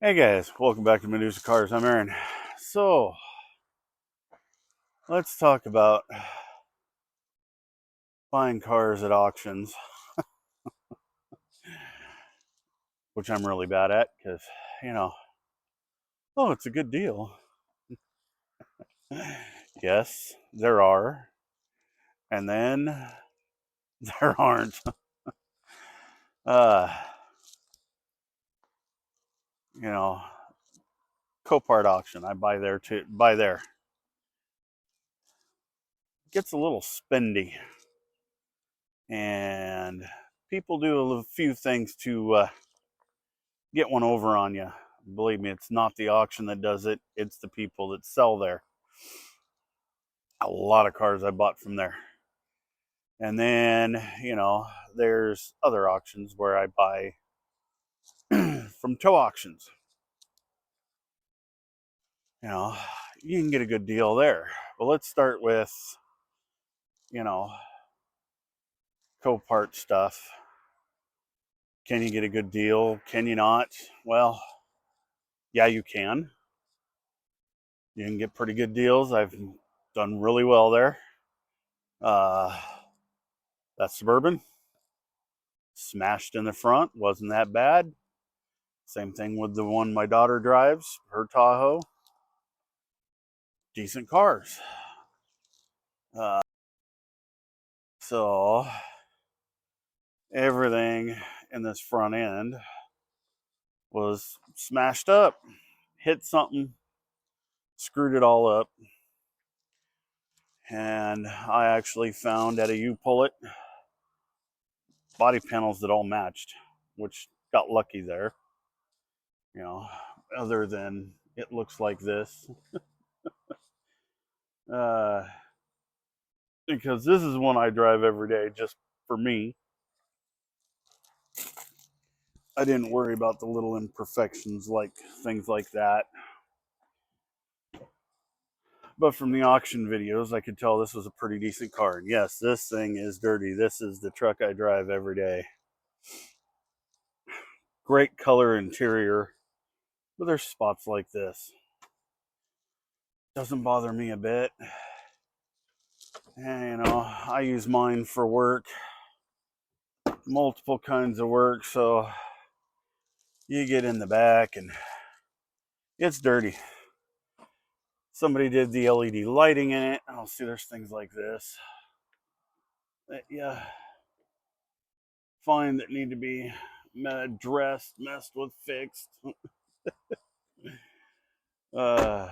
Hey guys, welcome back to Medusa Cars. I'm Aaron. So, let's talk about buying cars at auctions, which I'm really bad at because, you know, oh, it's a good deal. Yes, there are, and then there aren't. Uh, you know, Copart auction, I buy there too. Buy there. Gets a little spendy, and people do a few things to get one over on you. Believe me, it's not the auction that does it, it's the people that sell there. A lot of cars I bought from there. And then, there's other auctions where I buy from tow auctions. You know, you can get a good deal there. But let's start with, you know, Copart stuff. Can you get a good deal? Can you not? Well, yeah, you can. You can get pretty good deals. I've done really well there. Uh, that Suburban smashed in the front, wasn't that bad. Same thing with the one my daughter drives, her Tahoe. Decent cars. Uh, so everything in this front end was smashed up, hit something, screwed it all up. And I actually found at a U-Pull-It body panels that all matched, which got lucky there. You know, other than it looks like this. Uh, because this is one I drive every day just for me. I didn't worry about the little imperfections like things like that. But from the auction videos, I could tell this was a pretty decent car. And yes, this thing is dirty. This is the truck I drive every day. Great color interior, but there's spots like this. Doesn't bother me a bit. And, I use mine for work, multiple kinds of work. So you get in the back and it's dirty. Somebody did the LED lighting in it. Oh, see, there's things like this that you find that need to be addressed, messed with, fixed. Uh,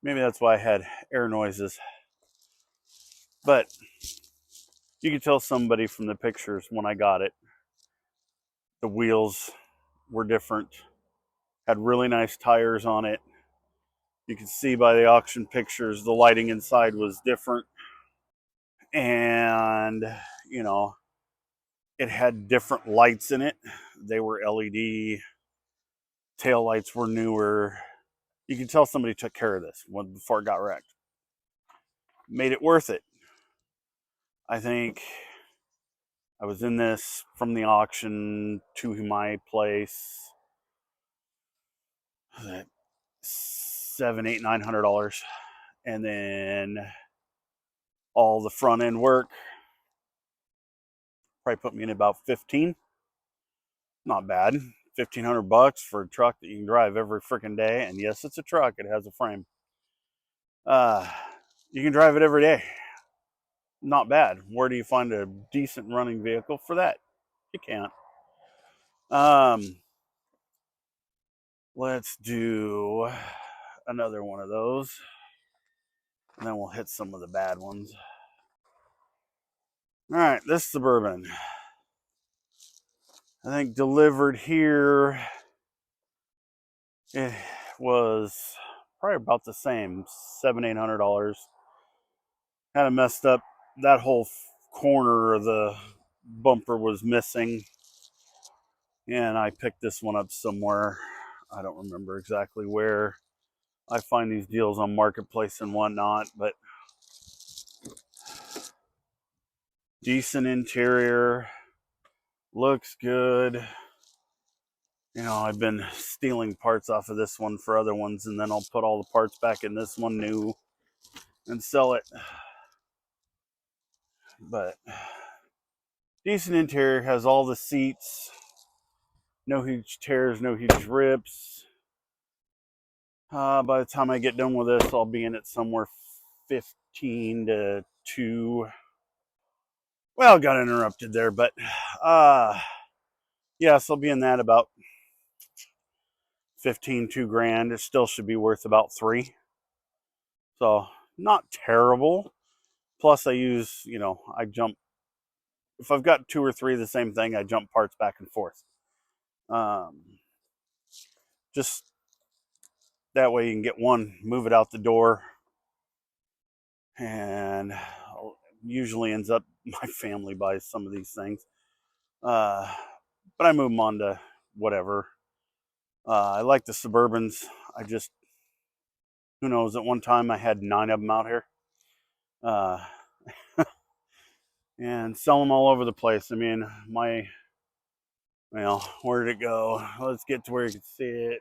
maybe that's why I had air noises. But you could tell somebody from the pictures when I got it. The wheels were different, had really nice tires on it. You could see by the auction pictures the lighting inside was different. And, you know, it had different lights in it. They were LED. Tail lights were newer. You can tell somebody took care of this before it got wrecked. Made it worth it. I think I was in this from the auction to my place. That $700, $800, $900, and then all the front end work probably put me in about 15. Not bad. $1,500 for a truck that you can drive every freaking day. And yes, it's a truck. It has a frame. Uh, you can drive it every day. Not bad. Where do you find a decent running vehicle for that? You can't. Um, let's do another one of those, and then we'll hit some of the bad ones. All right, this Suburban, I think delivered here, it was probably about the same, $700, $800. Kind of messed up. That whole corner of the bumper was missing, and I picked this one up somewhere. I don't remember exactly where. I find these deals on Marketplace and whatnot, but decent interior, looks good. You know, I've been stealing parts off of this one for other ones, and then I'll put all the parts back in this one new and sell it. But decent interior, has all the seats, no huge tears, no huge rips. By the time I get done with this, I'll be in it somewhere 15 to 2. Well, got interrupted there, but yes, I'll be in that about 15, 2 grand. It still should be worth about 3. So not terrible. Plus I use, I jump, if I've got 2 or 3 of the same thing, I jump parts back and forth. Just that way you can get one, move it out the door, and usually ends up my family buys some of these things. But I move them on to whatever. I like the Suburbans. Who knows, at one time I had 9 of them out here. And sell them all over the place. I mean, where did it go? Let's get to where you can see it.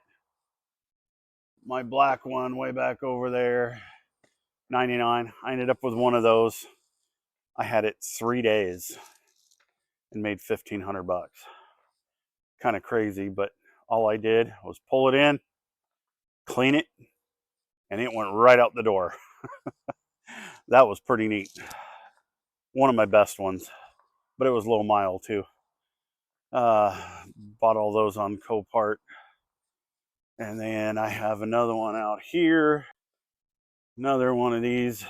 My black one way back over there, 99. I ended up with one of those. I had it 3 days and made $1,500. Kind of crazy, but all I did was pull it in, clean it, and it went right out the door. That was pretty neat. One of my best ones, but it was low mile too. Bought all those on Copart. And then I have another one out here. Another one of these.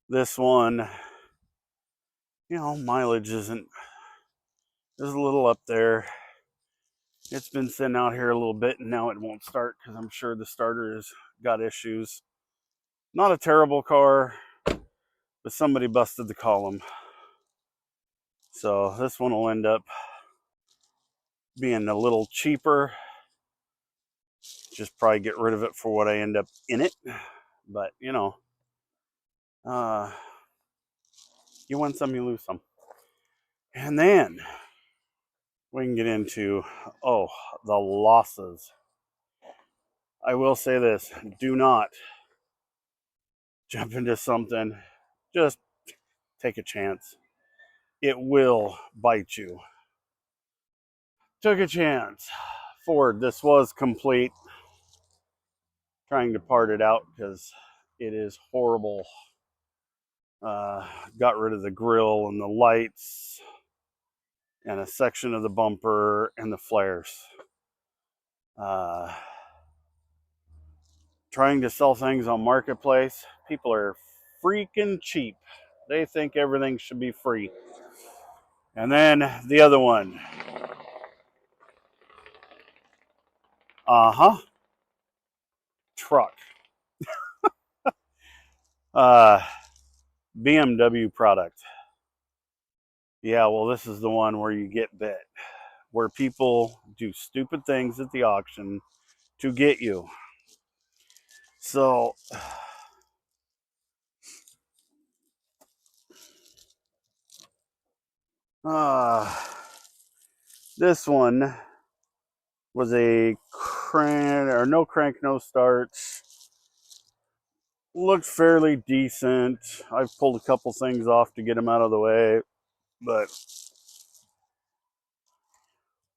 This one, mileage is a little up there. It's been sitting out here a little bit, and now it won't start because I'm sure the starter has got issues. Not a terrible car, but somebody busted the column. So this one will end up being a little cheaper. Just probably get rid of it for what I end up in it. But, you win some, you lose some. And then we can get into, the losses. I will say this, do not jump into something. Just take a chance. It will bite you. Took a chance. Ford, this was complete. Trying to part it out because it is horrible. Got rid of the grill and the lights and a section of the bumper and the flares. Trying to sell things on Marketplace. People are freaking cheap. They think everything should be free. And then the other one. Truck. BMW product. Yeah, well, this is the one where you get bit. Where people do stupid things at the auction to get you. So, this one was a no crank, no start. Looked fairly decent. I've pulled a couple things off to get them out of the way, but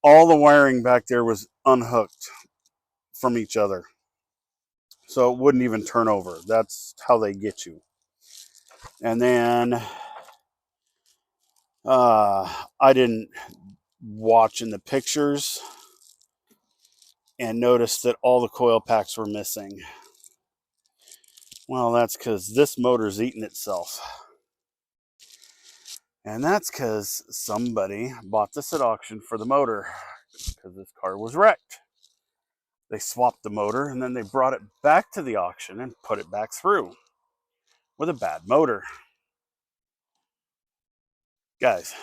all the wiring back there was unhooked from each other. So it wouldn't even turn over. That's how they get you. And then I didn't watch in the pictures and noticed that all the coil packs were missing. Well, that's because this motor's eating itself. And that's because somebody bought this at auction for the motor because this car was wrecked. They swapped the motor and then they brought it back to the auction and put it back through with a bad motor. Guys,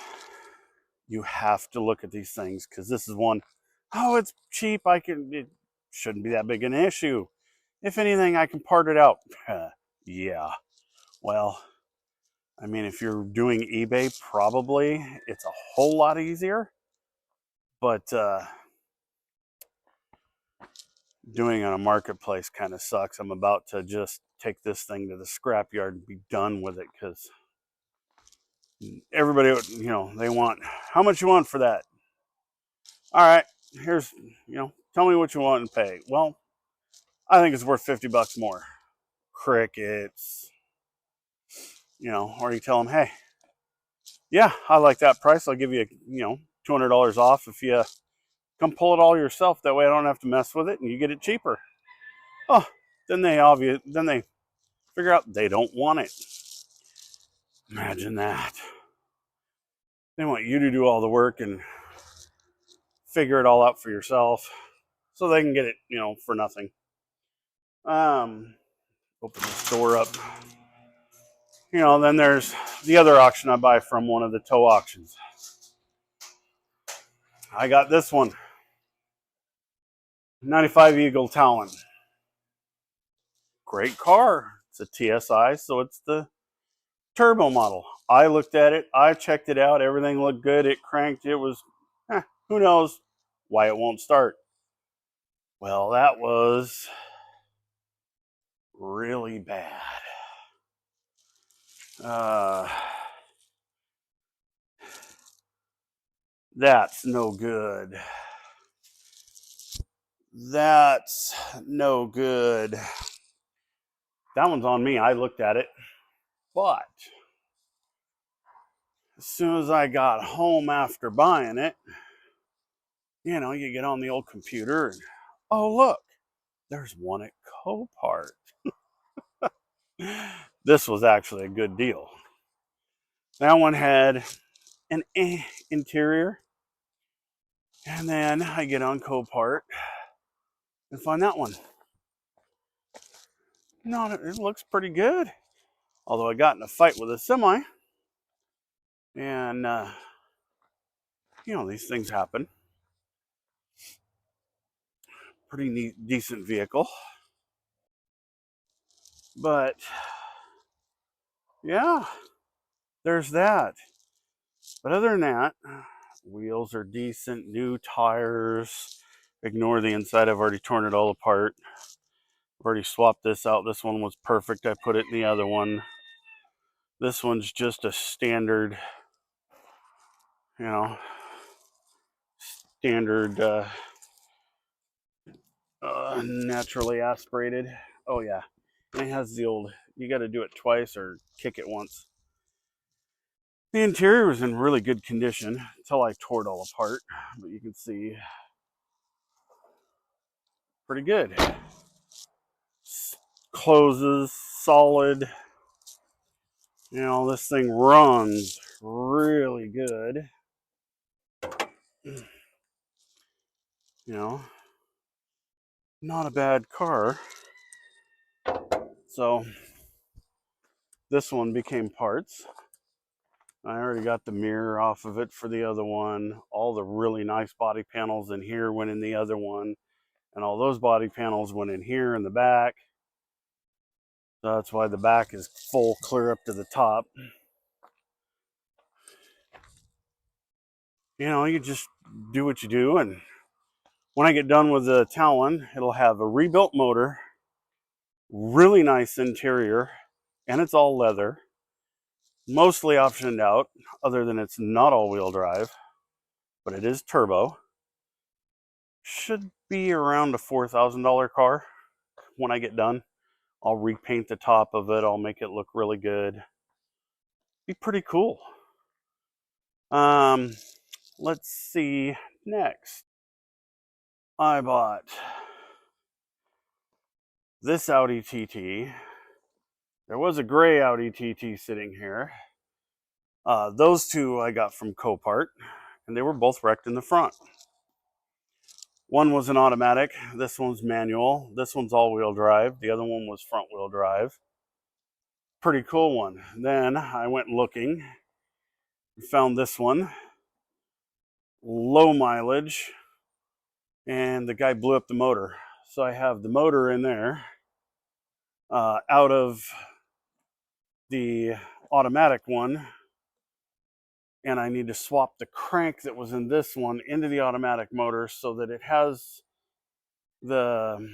you have to look at these things because this is one, it's cheap. It shouldn't be that big an issue. If anything, I can part it out. Yeah. Well, I mean, if you're doing eBay, probably it's a whole lot easier. But doing on a marketplace kind of sucks. I'm about to just take this thing to the scrapyard and be done with it, because everybody, they want, how much you want for that? All right, here's, tell me what you want and pay. Well, I think it's worth $50 more. Crickets. Or you tell them, hey, yeah, I like that price. I'll give you, $200 off if you come pull it all yourself. That way I don't have to mess with it and you get it cheaper. Oh, then they figure out they don't want it. Imagine that. They want you to do all the work and figure it all out for yourself so they can get it, for nothing. Open the door up. Then there's the other auction I buy from, one of the tow auctions. I got this one. 95 Eagle Talon. Great car. It's a TSI, so it's the turbo model. I looked at it. I checked it out. Everything looked good. It cranked. It was, who knows why it won't start. Well, that was really bad. That's no good. That's no good. That one's on me. I looked at it. But as soon as I got home after buying it, you get on the old computer and, oh, look, there's one at Copart. This was actually a good deal. That one had an interior. And then I get on Copart and find that one. No, it looks pretty good. Although I got in a fight with a semi. And, these things happen. Pretty neat, decent vehicle. But, yeah, there's that. But other than that, wheels are decent, new tires. Ignore the inside, I've already torn it all apart. I've already swapped this out. This one was perfect. I put it in the other one. This one's just a standard, naturally aspirated. Oh, yeah. And it has the old, you got to do it twice or kick it once. The interior was in really good condition until I tore it all apart. But you can see, pretty good. Closes solid. This thing runs really good. Not a bad car. So this one became parts. I already got the mirror off of it for the other one. All the really nice body panels in here went in the other one. And all those body panels went in here in the back. So that's why the back is full clear up to the top. You just do what you do. And when I get done with the Talon, it'll have a rebuilt motor, really nice interior, and it's all leather. Mostly optioned out, other than it's not all-wheel drive, but it is turbo. Should be around a $4,000 car when I get done. I'll repaint the top of it. I'll make it look really good. Be pretty cool. Let's see next. I bought this Audi TT. There was a gray Audi TT sitting here. Those two I got from Copart, and they were both wrecked in the front. One was an automatic. This one's manual. This one's all-wheel drive. The other one was front-wheel drive. Pretty cool one. Then I went looking, found this one. Low mileage, and the guy blew up the motor. So I have the motor in there out of the automatic one, and I need to swap the crank that was in this one into the automatic motor so that it has the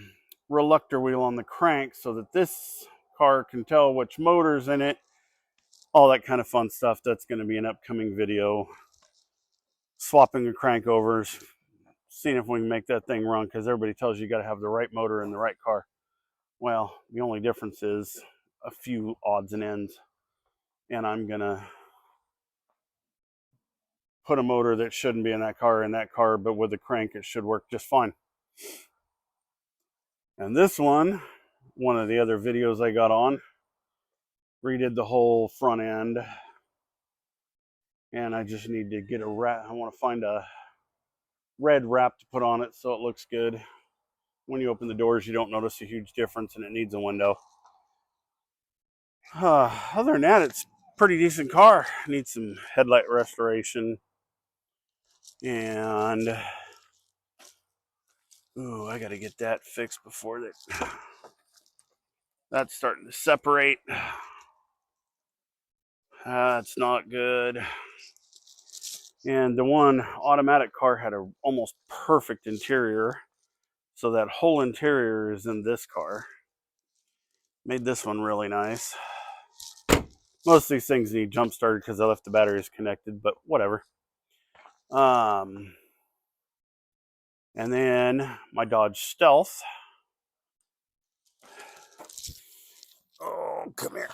reluctor wheel on the crank so that this car can tell which motor's in it, all that kind of fun stuff. That's going to be an upcoming video. Swapping the crank overs, seeing if we can make that thing run, because everybody tells you got to have the right motor in the right car. Well, the only difference is a few odds and ends, and I'm going to put a motor that shouldn't be in that car, but with the crank it should work just fine. And this one of the other videos I got on, redid the whole front end, and I just need to get a wrap. I want to find a red wrap to put on it so it looks good. When you open the doors, you don't notice a huge difference, and it needs a window. Other than that, it's a pretty decent car. Needs some headlight restoration, and I got to get that fixed before that's starting to separate. That's not good. And the one automatic car had a almost perfect interior, so that whole interior is in this car. Made this one really nice. Most of these things need jump started because I left the batteries connected, but whatever. And then my Dodge Stealth. Oh, come here.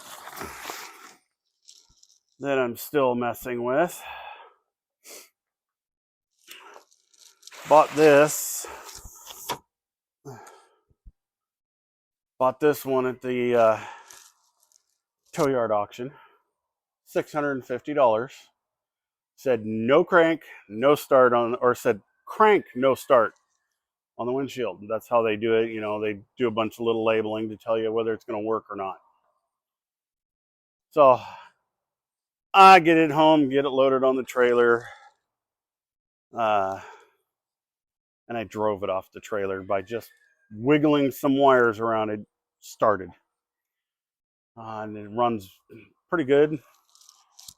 That I'm still messing with. Bought this one at the tow yard auction. $650. Said no crank, no start on, or said crank, no start on the windshield. That's how they do it. You know, they do a bunch of little labeling to tell you whether it's going to work or not. So I get it home, get it loaded on the trailer, and I drove it off the trailer by just wiggling some wires around. It started, and it runs pretty good.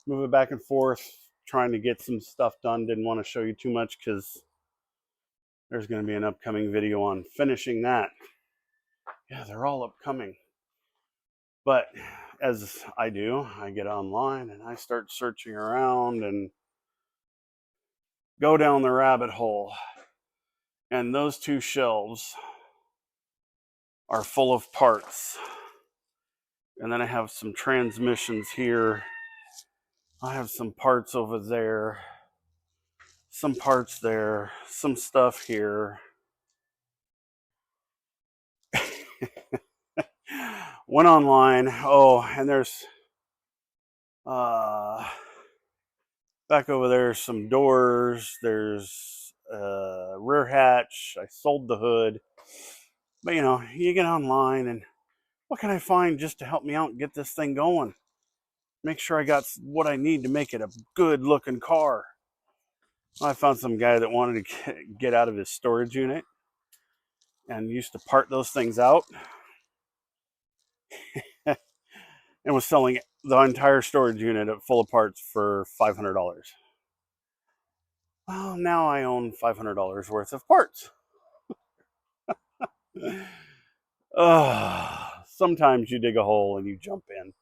Move it back and forth, trying to get some stuff done. Didn't want to show you too much because there's going to be an upcoming video on finishing that. Yeah, they're all upcoming. But as I do, I get online and I start searching around and go down the rabbit hole. And those two shelves are full of parts. And then I have some transmissions here. I have some parts over there. Some parts there. Some stuff here. Went online. Oh, and there's back over there some doors. There's rear hatch. I sold the hood. But you know, you get online and what can I find just to help me out and get this thing going? Make sure I got what I need to make it a good looking car. I found some guy that wanted to get out of his storage unit and used to part those things out and was selling the entire storage unit full of parts for $500. Well, now I own $500 worth of parts. Sometimes you dig a hole and you jump in.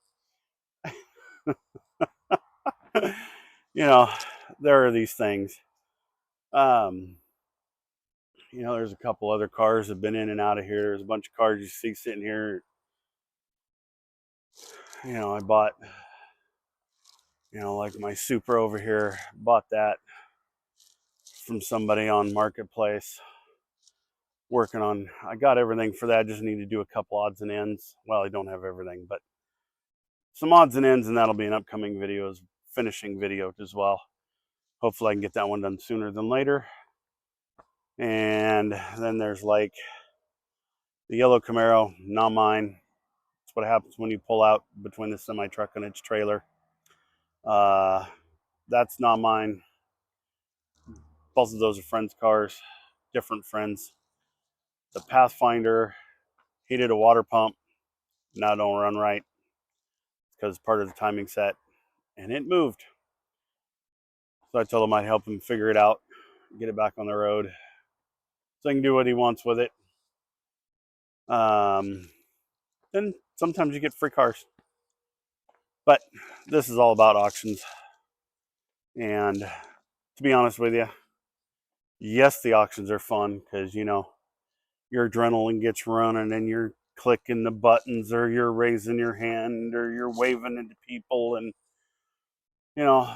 You know, there are these things. You know, there's a couple other cars that have been in and out of here. There's a bunch of cars you see sitting here. You know, I bought, you know, like my Supra over here, bought that from somebody on Marketplace. Working on, I got everything for that. Just need to do a couple odds and ends. Well, I don't have everything, but some odds and ends, and that'll be an upcoming videos, finishing video as well. Hopefully I can get that one done sooner than later. And then there's like the yellow Camaro, not mine. That's what happens when you pull out between the semi truck and its trailer. That's not mine. Both of those are friends' cars, different friends. The Pathfinder, he did a water pump. Now don't run right because part of the timing set, and it moved. So I told him I'd help him figure it out, get it back on the road, so he can do what he wants with it. then sometimes you get free cars. But this is all about auctions. And to be honest with you, yes, the auctions are fun because, your adrenaline gets running and you're clicking the buttons or you're raising your hand or you're waving into people. And, you know,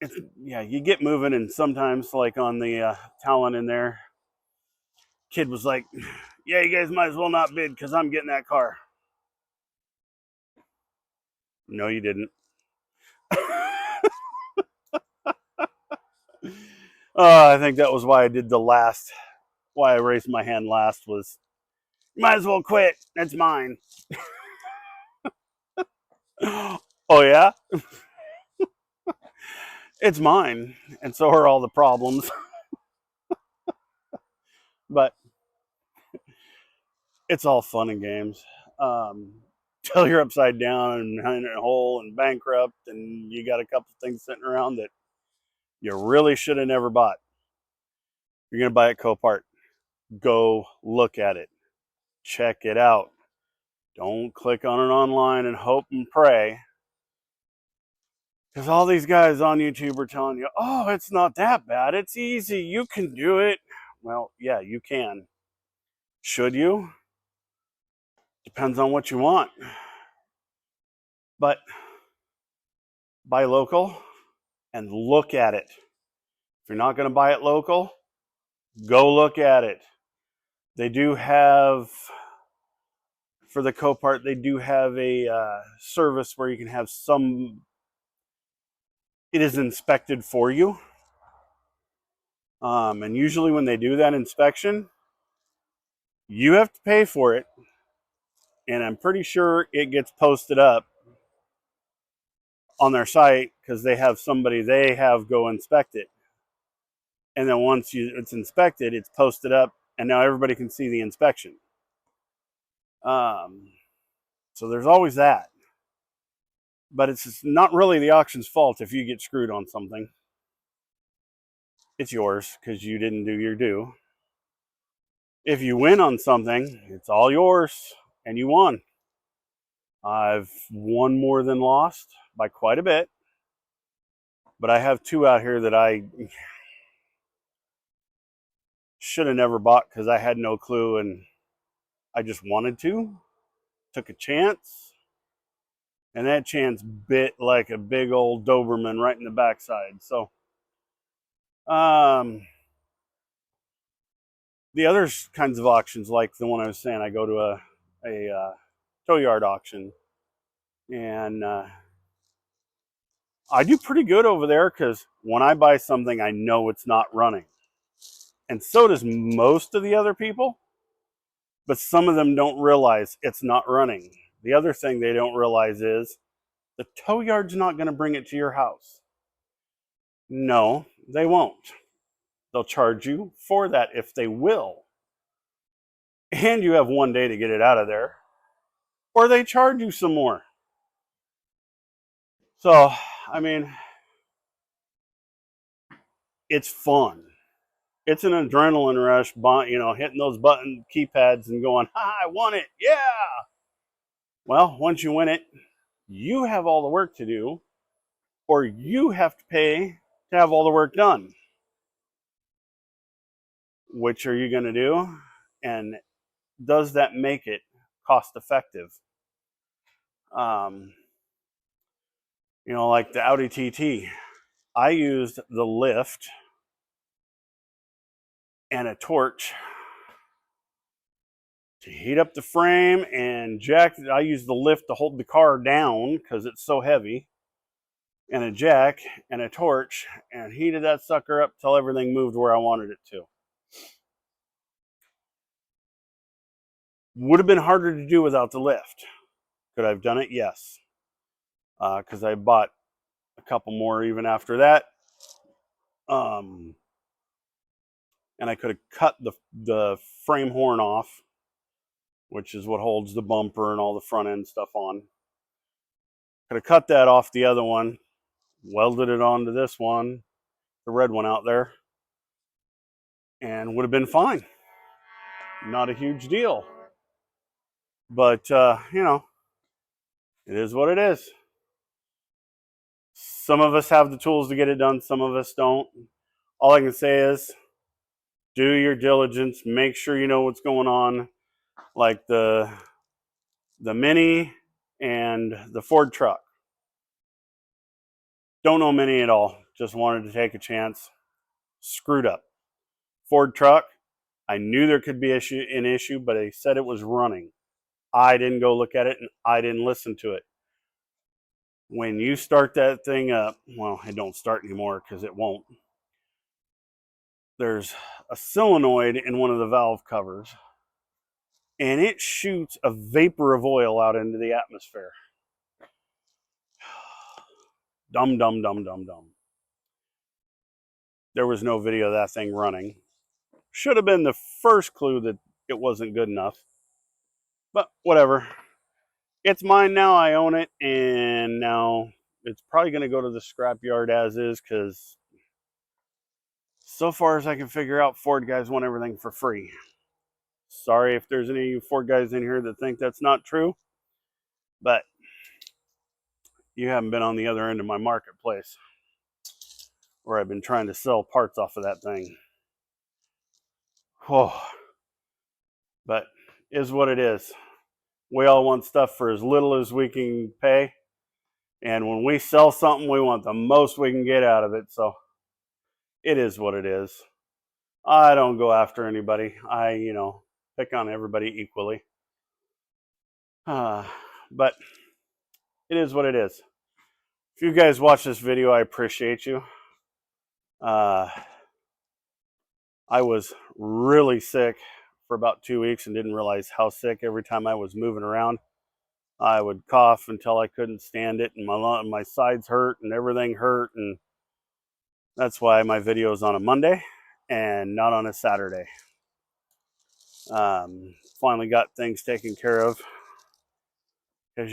it's, yeah, you get moving. And sometimes, like on the Talon in there, kid was like, yeah, you guys might as well not bid because I'm getting that car. No, you didn't. I think that was why I did why I raised my hand last was, you might as well quit. That's mine. Oh, yeah? It's mine. And so are all the problems. But it's all fun and games. Till you're upside down and in a hole and bankrupt and you got a couple things sitting around that you really should have never bought. You're going to buy at Copart. Go look at it. Check it out. Don't click on it online and hope and pray. Because all these guys on YouTube are telling you, oh, it's not that bad. It's easy. You can do it. Well, yeah, you can. Should you? Depends on what you want. But buy local and look at it. If you're not going to buy it local, go look at it. They do have, for the Copart, they do have a service where you can have it is inspected for you. And usually when they do that inspection, you have to pay for it. And I'm pretty sure it gets posted up on their site because they have somebody they have go inspect it. And then once it's inspected, it's posted up, and now everybody can see the inspection. So there's always that. But it's not really the auction's fault if you get screwed on something. It's yours because you didn't do your due. If you win on something, it's all yours, and you won. I've won more than lost by quite a bit. But I have two out here that I should have never bought because I had no clue and I just wanted to. Took a chance. And that chance bit like a big old Doberman right in the backside. So, the other kinds of auctions, like the one I was saying, I go to a tow yard auction. And I do pretty good over there because when I buy something, I know it's not running. And so does most of the other people. But some of them don't realize it's not running. The other thing they don't realize is the tow yard's not going to bring it to your house. No, they won't. They'll charge you for that if they will. And you have one day to get it out of there. Or they charge you some more. So, I mean, it's fun. It's an adrenaline rush, hitting those button keypads and going, I won it. Yeah. Well, once you win it, you have all the work to do, or you have to pay to have all the work done. Which are you going to do? And does that make it cost effective? Like the Audi TT, I used the lift and a torch to heat up the frame and jack. I used the lift to hold the car down because it's so heavy, and a jack and a torch, and heated that sucker up till everything moved where I wanted it to. Would have been harder to do without the lift. Could I have done it? Yes. Because I bought a couple more even after that. And I could have cut the frame horn off, which is what holds the bumper and all the front end stuff on. Could have cut that off the other one, welded it onto this one, the red one out there, and would have been fine. not a huge deal. But, you know, it is what it is. Some of us have the tools to get it done, some of us don't. All I can say is do your diligence, make sure you know what's going on. Like the Mini and the Ford truck. Don't know Mini at all. Just wanted to take a chance. Screwed up. Ford truck, I knew there could be an issue, but they said it was running. I didn't go look at it, and I didn't listen to it. When you start that thing up, well, it don't start anymore because it won't. There's a solenoid in one of the valve covers, and it shoots a vapor of oil out into the atmosphere. Dumb, dumb, dumb, dumb, dumb. There was no video of that thing running. Should have been the first clue that it wasn't good enough. But whatever. It's mine now. I own it. And now it's probably going to go to the scrapyard as is because so far as I can figure out, Ford guys want everything for free. Sorry if there's any Ford guys in here that think that's not true. But you haven't been on the other end of my marketplace where I've been trying to sell parts off of that thing. Oh, but is what it is. We all want stuff for as little as we can pay. And when we sell something, we want the most we can get out of it. So it is what it is. I don't go after anybody. I, pick on everybody equally. But it is what it is. If you guys watch this video, I appreciate you. I was really sick for about 2 weeks and didn't realize how sick. Every time I was moving around, I would cough until I couldn't stand it, and my sides hurt and everything hurt, and that's why my video is on a Monday and not on a Saturday. Finally got things taken care of because,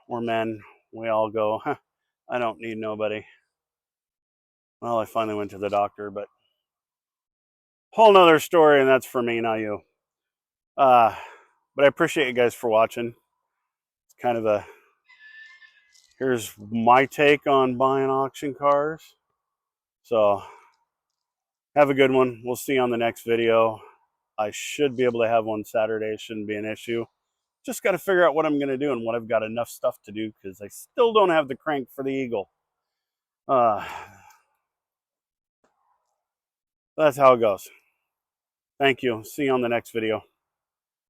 we're men. We all go, I don't need nobody. Well, I finally went to the doctor, but whole nother story, and that's for me, not you. But I appreciate you guys for watching. It's kind of here's my take on buying auction cars. So have a good one. We'll see you on the next video. I should be able to have one Saturday. It shouldn't be an issue. Just got to figure out what I'm going to do and what I've got enough stuff to do because I still don't have the crank for the Eagle. That's how it goes. Thank you. See you on the next video.